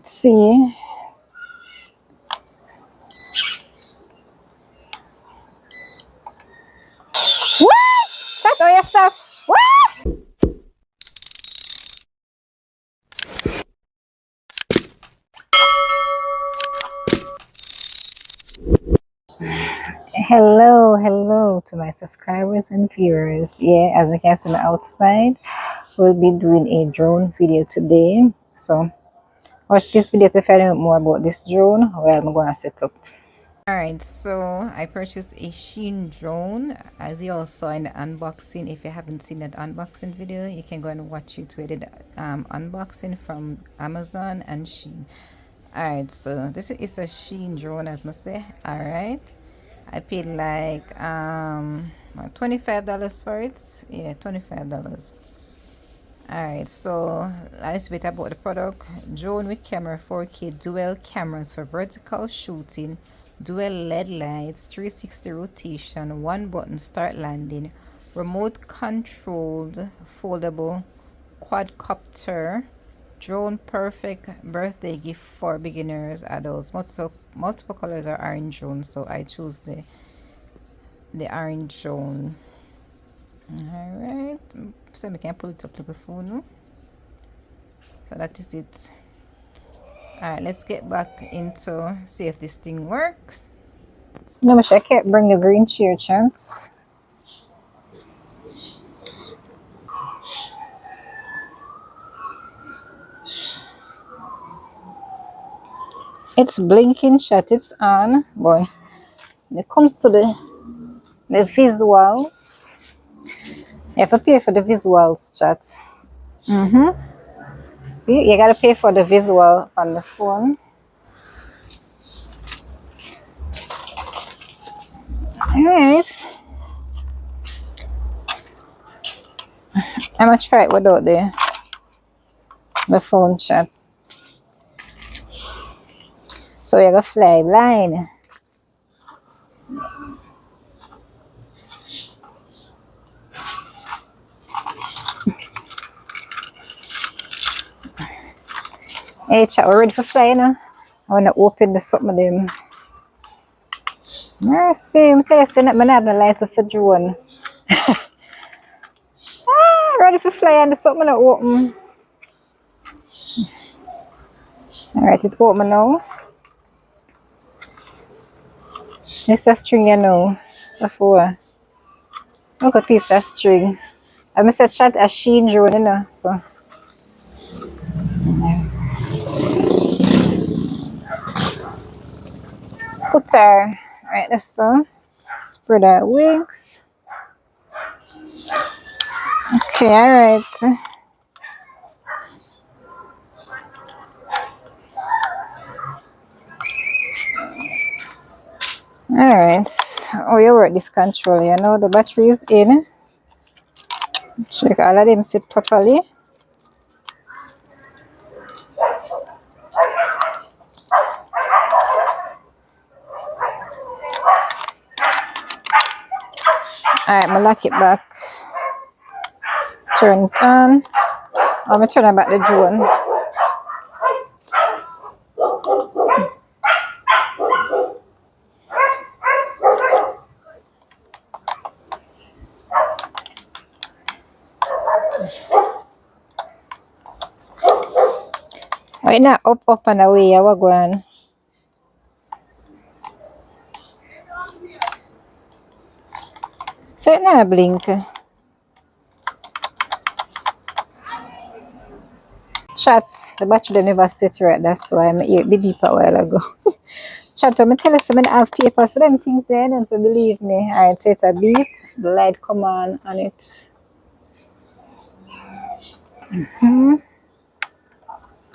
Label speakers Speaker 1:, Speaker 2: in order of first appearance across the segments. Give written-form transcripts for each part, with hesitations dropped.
Speaker 1: See, what? Shut all your stuff. What? Hello to my subscribers and viewers. Yeah, as you can see on the outside, we'll be doing a drone video today. So watch this video to find out more about this drone while I'm going to set up. Alright, so I purchased a Shein drone, as you all saw in the unboxing. If you haven't seen that unboxing video, you can go and watch it. We did unboxing from Amazon and Shein. Alright, so this is a Shein drone, as I say. Alright, I paid like $25 for it. Yeah, $25. Alright, so let's bit about the product. Drone with camera, 4K dual cameras for vertical shooting, dual LED lights, 360 rotation, one button start landing, remote controlled foldable quadcopter drone, perfect birthday gift for beginners, adults. Multiple colors are orange drone, so I choose the orange drone. All right, so we can pull it up like a phone. So that is it. All right, let's get back into see if this thing works. No, I can't bring the green chair, chance. It's blinking, shut. It's on, boy. When it comes to the visuals, you have to pay for the visuals, chat. See, you gotta pay for the visual on the phone. Alright. I'm gonna try it without the phone chat. So you're gonna fly blind. Hey chat, we're ready for flying now. I wanna open the something of them. Mercy, I'm telling you, I'm not the license for drone. Ready for flying, the something to open. Alright, it's open now. This is a string, you know. Before. Look at piece of string. I must have chat a Shein drone, you know. So put her right this one. Spread our wings. Okay, alright. Alright. Oh, you work this control, you know the battery is in. Check all of them sit properly. Alright, I'm gonna lock it back. Turn it on. I'm gonna turn on back the drone. Why not up and away? I was going. So it not blink. Chat, the battery they never set right, that's why I hear it beep a while ago. Chat, I'm tell us I have papers for them things there, don't believe me. Alright, so it's a beep, the light come on it.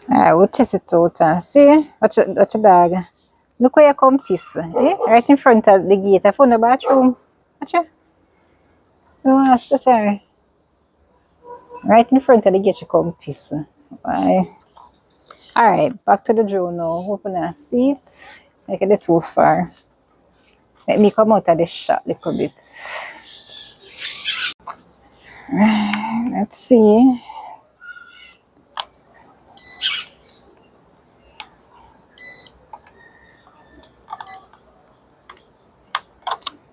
Speaker 1: Alright, we'll test it out and see. Watch your dog. Look where you come piss. Eh? Right in front of the gate. I found the bathroom. Watch it. No, that's her. Right in front of the gate, you come piss. Bye. Alright, back to the drone now. Open our seats. Make it too far. Let me come out of the shot a little bit. Let's see.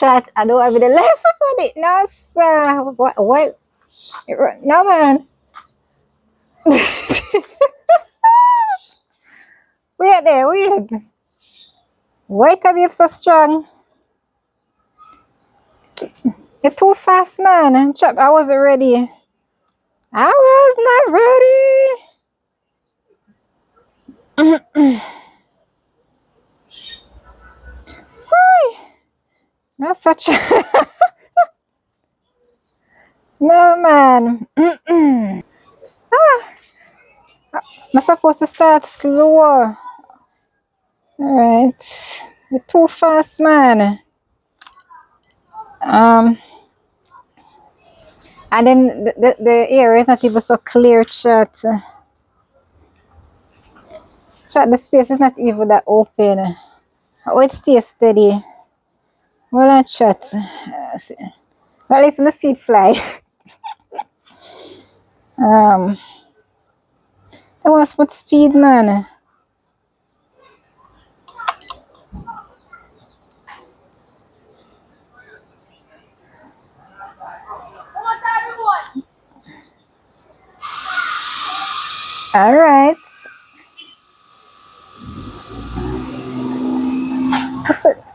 Speaker 1: Chat, I don't have the lesson for it. No, sir. What? No, man. Wait there, wait. Why can you so strong? You're too fast, man. Chap, I wasn't ready. I was not ready. Why? Not such a... No, man. I'm supposed to start slower. Alright. You're too fast, man. Um, and then the area is not even so clear, chat. Chat, the space is not even that open. Oh, it stays steady. Well, I chat. Well, at least when the seed fly. um, that was what speed, man. Alright.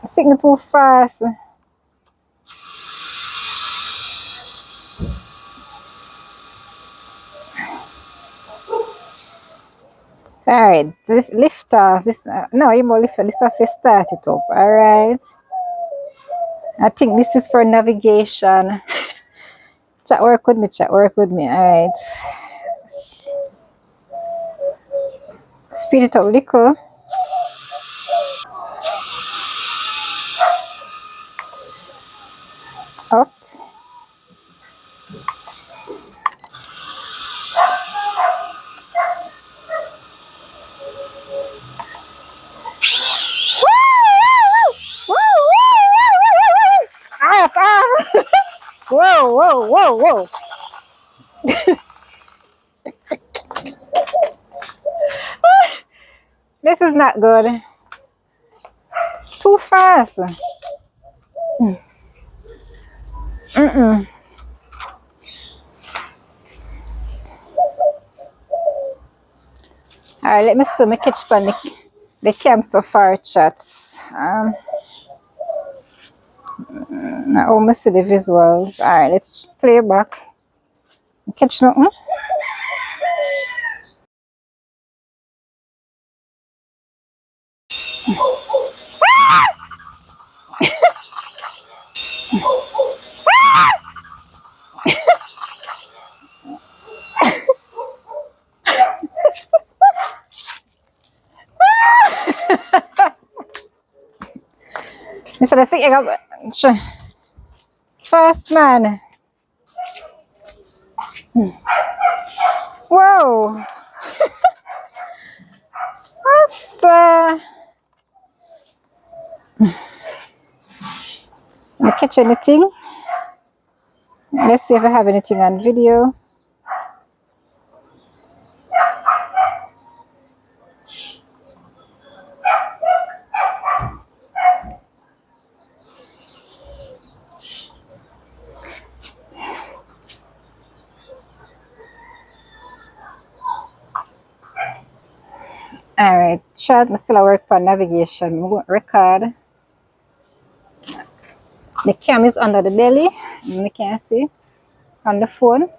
Speaker 1: Sitting too fast. Alright, this lift off. This no, you more lift off. This off you start it up. Alright. I think this is for navigation. Chat work with me, chat work with me. Alright. Speed it up little. Up. Up, up. Whoa, whoa, whoa, whoa. This is not good. Too fast. Alright, let me see me catch pan the cam so far chats. Now almost see the visuals. Alright, let's play back. Catch nothing. Instead of sitting up fast man. Whoa. That's let me catch anything. Let's see if I have anything on video. Alright, chat, I still work for navigation. I'm going to record. The cam is under the belly. You can see on the phone.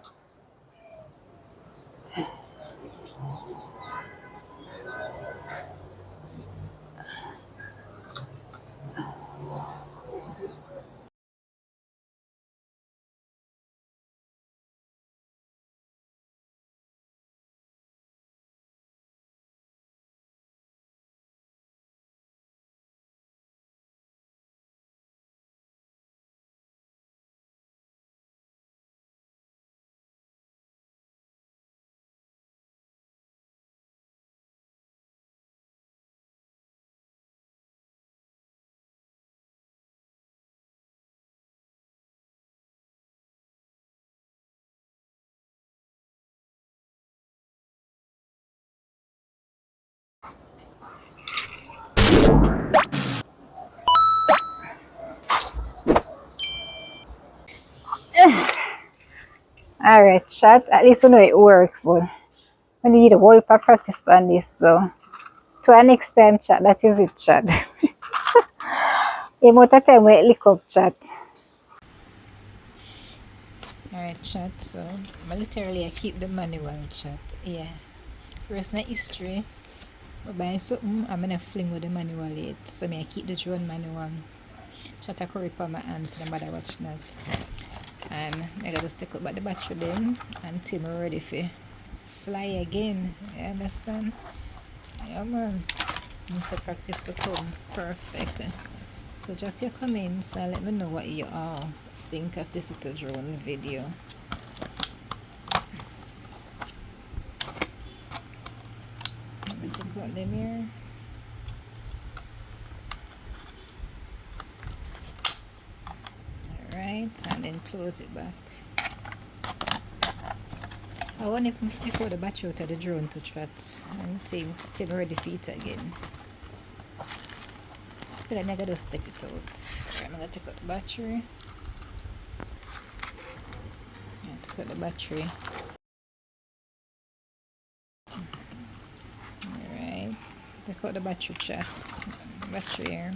Speaker 1: Alright, chat. At least we know it works, but we need a whole practice on this. So, to our next time, chat. That is it, chat. The amount of time we look up, chat. Alright, chat. So, I keep the manual, chat. Yeah. First, na history. I buy something, I'm gonna fling with the manual it. So, I keep the drone manual. Chat, I curry for my hands, no matter watch that. And I gotta just take up the battery then until I'm ready for fly again. You understand? Yeah, man. Once the practice become perfect. So drop your comments and let me know what you all think of this little drone video. Let me take out them here. Alright, and then close it back. I want to take out the battery out of the drone to try until I'm ready for it again. Let me just take it out. Alright, I'm gonna take out the battery. Take out the battery. Alright, take out the battery, chat. Battery here.